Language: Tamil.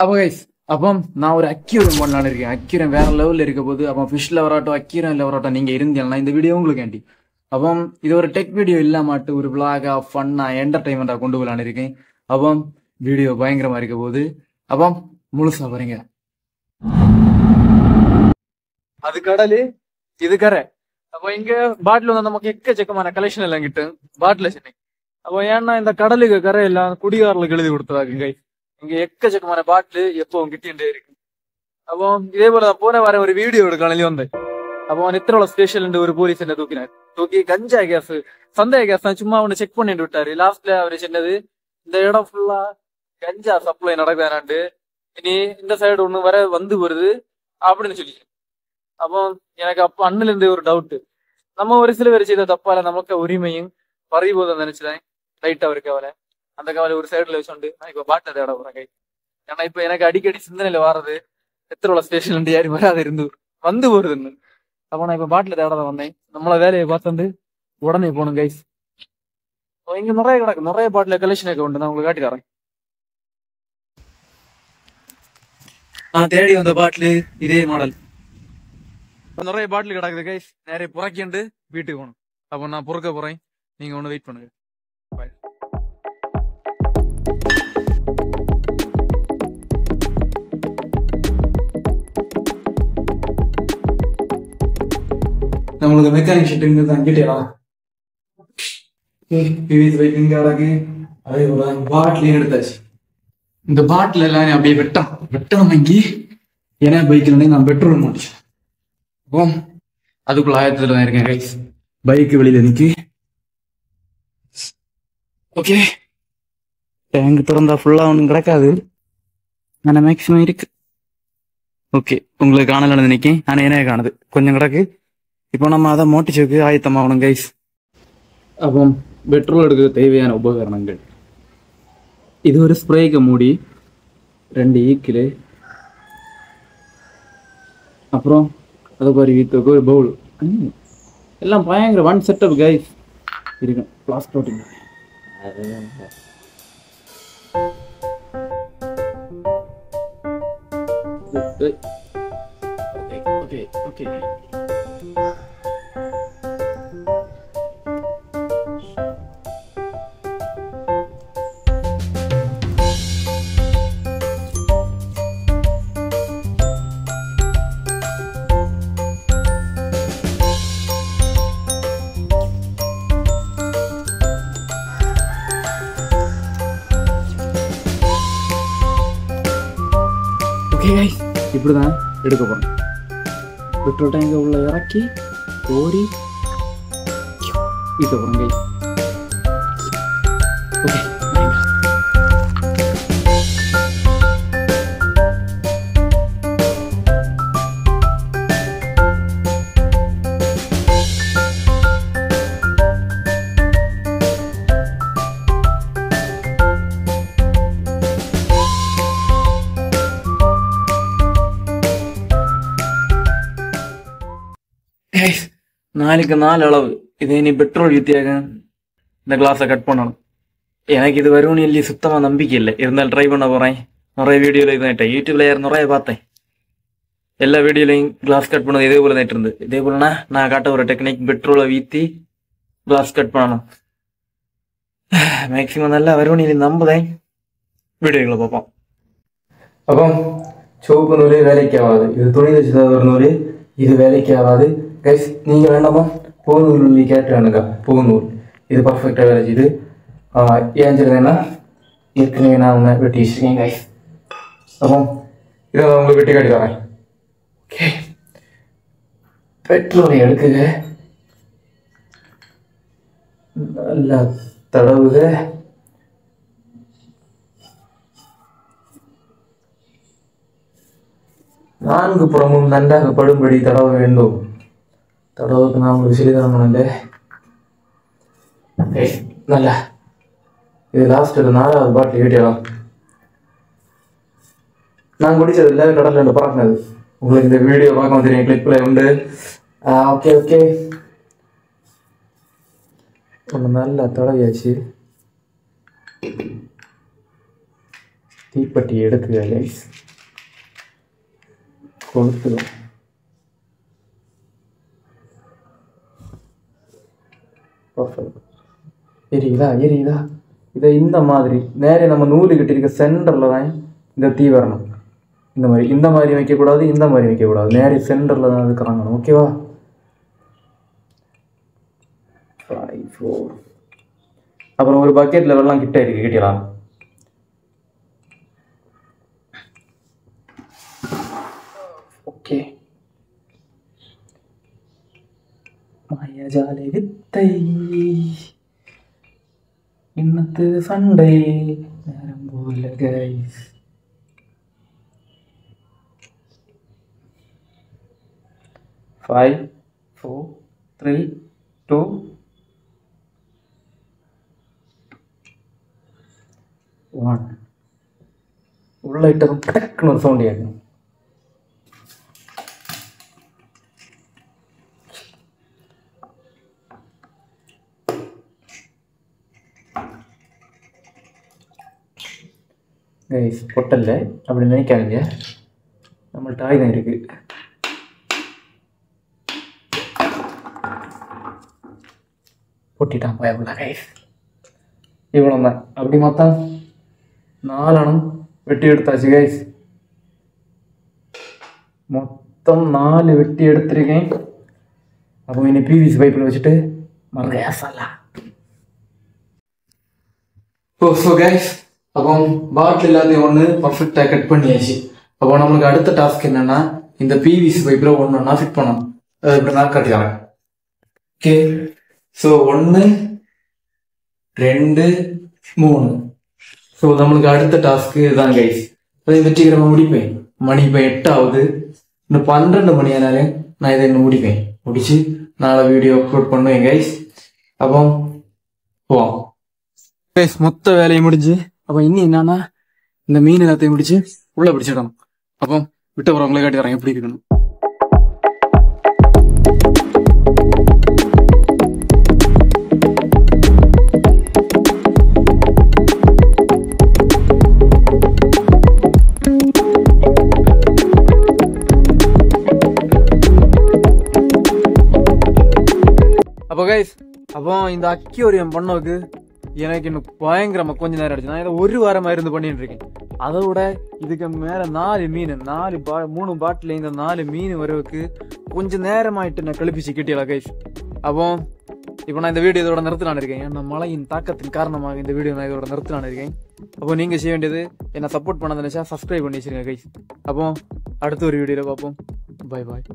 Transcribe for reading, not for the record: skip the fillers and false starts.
அப்போ கைஸ் அப்போ நான் ஒரு அக்யூரம் பண்ணலான்னு இருக்கேன். அக்யூரம் வேற லெவலில் இருக்க போது. அப்போ ஃபிஷ் லெவராட்டம் அக்யூரம் லெவராட்டம் நீங்கள் இருந்தீங்கன்னா இந்த வீடியோ உங்களுக்கு வேண்டி. அப்போ இது ஒரு டெக் வீடியோ இல்லாமட்டு ஒரு விளாகா ஃபன்னாக என்டர்டைன்மெண்ட்டாக கொண்டு போகலான்னு இருக்கேன். அப்போ வீடியோ பயங்கரமாக இருக்க போது. அப்போ முழுசா வரீங்க. அது கடலு, இது கரை. அப்போ இங்க பாட்டில் வந்து நமக்கு எக்கச்சக்கமான கலெக்ஷன் எல்லாம் கிட்டும் பாட்டில் சென்னை. அப்போ ஏன்னா இந்த கடலுக்கு கரை எல்லாம் குடிகாரர்களுக்கு எழுதி கொடுத்ததாக்குங்க. இங்க எக்கச்சக்கமான பாட்டில் எப்பவும் கிட்டே இருக்கு. அப்போ இதே போல போன வாரம் ஒரு வீடியோ எடுக்கலாம் வந்தேன். அப்போ நித்திரோல ஸ்பெஷல் ஒரு போலீஸ் என்ன தூக்கி கஞ்சா கேஸ் சந்தேக கேஸ் தான் சும்மா அவனை செக் பண்ணிட்டு விட்டாரு. லாஸ்ட்ல அவரு சொன்னது இந்த இடம் ஃபுல்லா கஞ்சா சப்ளை நடக்குதானாண்டு, இனி இந்த சைடு ஒண்ணு வர வந்து வருது அப்படின்னு சொல்லி. அப்போ எனக்கு அப்ப அண்ணில இருந்து ஒரு டவுட், நம்ம ஒரு சில பேர் செய்த தப்பால நமக்கு உரிமையும் பறிபோதும் நினைச்சுதான் லைட்டா ஒரு கவலை. அந்த கவலை ஒரு சைடுல வச்சுண்டு நான் இப்ப பாட்டை தேட போறேன் கை. ஏன்னா இப்ப எனக்கு அடிக்கடி சிந்தனையில வாரது எத்திரோல ஸ்டேஷன் யாரு வராது இருந்து வந்து வருதுன்னு. அப்போ நான் இப்ப பாட்டில தேடாத வந்தேன். நம்மள வேலையை பார்த்து உடனே போகணும் கைஸ். இங்க நிறைய கிடக்கு, நிறைய பாட்டில கலெக்ஷன் உண்டு. நான் உங்களுக்கு காட்டி தரேன். நான் தேடி வந்த பாட்டில் இதே மாடல் நிறைய பாட்டில் கிடக்குது கைஸ். நிறைய புறக்கிண்டு வீட்டுக்கு போகணும். அப்போ நான் பொறுக்க போறேன், நீங்க ஒண்ணு வெயிட் பண்ணுங்க. பாய். நம்மளுக்கு மெக்கானிக் ஷீட் இங்க தங்கிட்டேலாம் இங்க அடக்கு. அதே போல பாட்டிலையும் எடுத்தாச்சு. இந்த பாட்டில் எல்லாம் அப்படியே வெட்டம் வாங்கி ஏன்னா பைக்ல நான் பெட்ரோல் மாட்டேன். அதுக்குள்ள ஆயத்துல தான் இருக்கேன் கைஸ். பைக் வெளியில நிக்கி. ஓகே, டேங்க் திறந்தா ஃபுல்லா ஒன்றும் கிடக்காது, ஆனா மேக்சிமம் இருக்கு. ஓகே, உங்களுக்கு காணல நினைக்கேன், ஆனா என்ன காணுது கொஞ்சம் கிடக்கு. இப்போ நம்ம அதை மோட்டிச்சுக்கு ஆயத்தமாகணும் கைஸ். அப்போ பெட்ரோல் எடுக்க தேவையான உபகரணங்கள் இது ஒரு ஸ்ப்ரேக்கு மூடி, 2 ஈக்கிலு, அப்புறம் அதை பாரு வீட்டுக்கு ஒரு பவுல், எல்லாம் பயங்கர ஒன் செட்டப் கைஸ் இருக்கும். பிளாஸ்டோட்டிங் ஓகே ஓகே. இப்படிதான் எடுக்க போறேன். பெட்ரோல் டேங்க உள்ள இறக்கி ஓடி வீட்ட போறேன் கை. ஓகே, நாளைக்கு 4 அளவு இதை நீ பெட்ரோல் ஊற்றியாக இந்த கிளாஸை கட் பண்ணணும். எனக்கு இது வரும்னு இல்லையே சுத்தமாக நம்பிக்கை இல்லை, இருந்தாலும் ட்ரை பண்ண போகிறேன். நிறைய வீடியோவில் இதுதான் யூடியூப்ல நிறைய பார்த்தேன். எல்லா வீடியோலையும் கிளாஸ் கட் பண்ணது இதே போல தான் இருந்து. இதே போலனா நான் காட்ட ஒரு டெக்னிக், பெட்ரோலை ஊற்றி கிளாஸ் கட் பண்ணணும். மேக்சிமம் நல்லா வரும்னு இல்லை நம்புதேன். வீடியோக்களை பார்ப்போம். அப்போ சிவப்பு நூல் வேலைக்கு ஆகாது, இது துணி தச்சுதான் ஒரு நூல், இது வேலைக்கு ஆகாது கைஸ். நீங்கள் வேண்டாமா பூநூல் கேட்டுறானுங்க, பூநூல் இது பர்ஃபெக்டாக வேலை செய்யுது. ஏன் சொல்லுங்கன்னா ஏற்கனவே நான் உன்னை வெட்டி வச்சுருக்கேன் கைஸ். அப்போ இதை நான் உங்களுக்கு வெட்டி காட்டி தரேன். ஓகே, பெட்ரோலை எடுக்குங்க, நல்லா தடவுக. நான்கு புறமும் நன்றாக படும்படி தடவ வேண்டும். தடவுக்கு நான் உங்களுக்கு சொல்லித்தரணும். நல்லா இது லாஸ்ட் 4வது பாட்டில் ஏட்டிடலாம். நான் குடிச்சது இல்லை, கடல்ல இருந்து பார்க்கினது. உங்களுக்கு இந்த வீடியோ பார்க்க தெரியும், கிளிப்ல உண்டு. ஓகே ஓகே, ஒன்று நல்லா தடவியாச்சு. தீப்பெட்டி எடுக்குக கைஸ், கொளுத்துக. எரியுதா எரியுதா? இதை இந்த மாதிரி நேரே நம்ம நூலு கட்டியிருக்க சென்டரில் தான் இந்த தீ வரணும். இந்த மாதிரி வைக்கக்கூடாது, இந்த மாதிரி வைக்கக்கூடாது, நேரே சென்டரில் தான் அது கறங்கணும். ஓகேவா? 5 4. அப்புறம் ஒரு பக்கெட்டில் வெள்ளம் கிட்ட இருக்கு, கிட்டிடலாம். ஓகே. மாயஜாலை வித்தை இன்னத்து சண்டை நேரம் போல கைஸ். Five, 4, 3, 2, 1. உள்ள இட்டதும் டக்குன்னு ஒரு சவுண்ட் கேட்கும். கைஸ் பொட்டல்ல அப்படி நினைக்காதீங்க, நம்மள்ட்ட ஆயுதம் இருக்கு. பொட்டிட்டான் பயப்பட கைஸ். இவ்வளோ தான். அப்படி மொத்தம் 4 அணம் வெட்டி எடுத்தாச்சு கைஸ். மொத்தம் 4 வெட்டி எடுத்திருக்கேன். அப்போ இனி பிவிசி பைப்பில் வச்சுட்டு மறந்துடலாம். ஸோ கைஸ், அப்போ பாட்டில் எல்லாத்தையும் ஒன்று பர்ஃபெக்டாக கட் பண்ணியாச்சு. அப்போ நம்மளுக்கு அடுத்த டாஸ்க் என்னன்னா, இந்த பிவிசி பைப்பில் ஒன்று ஒன்றா ஃபிட் பண்ணணும். அது இப்படி நான் காட்டிக்கிறேன். ஓகே. ஸோ 1 2 3. ஸோ நம்மளுக்கு அடுத்த டாஸ்க்கு இதுதான் கைஸ். அதை வெற்றிகரமாக முடிப்பேன். மணி இப்போ 8 ஆகுது. இன்னும் 12 மணி ஆனாலே நான் இதை இன்னும் முடிப்பேன். முடிச்சு நாளை வீடியோ அப்லோட் பண்ணுவேன் கைஸ். அப்போ போவோம் கைஸ். மொத்த வேலையை முடிஞ்சு அப்போ இன்னும் என்னன்னா, இந்த மீன் எல்லாத்தையும் முடிச்சு உள்ள பிடிச்சிடணும். அப்போ விட்டு போறவங்களே காட்டி தரேன் எப்படி இருக்கணும். அப்போ கைஸ், அப்போ இந்த அக்யூரியம் பண்ணவுக்கு எனக்கு இன்னும் பயங்கரமா கொஞ்சம் நேரம் ஆயிடுச்சு. நான் இதை 1 வாரமா இருந்து பண்ணிட்டு இருக்கேன். அதை விட இதுக்கு மேல 4 மீன் 3 பாட்டில் இந்த 4 மீன் வரவுக்கு கொஞ்சம் நேரமாயிட்டு நான் கழிப்பிச்சு கிட்டியலாம் கைஸ். அப்போ இப்போ நான் இந்த வீடியோ இதோட நிறுத்தலான்னு இருக்கேன். ஏன்னா மழையின் தாக்கத்தின் காரணமாக இந்த வீடியோ நான் இதோட நிறுத்தலான்னு இருக்கேன். அப்போ நீங்க செய்ய வேண்டியது என்ன சப்போர்ட் பண்ண நினைச்சா சப்ஸ்கிரைப் பண்ணி வச்சிருங்க கைஸ். அப்போ அடுத்த ஒரு வீடியோல பார்ப்போம். பாய் பாய்.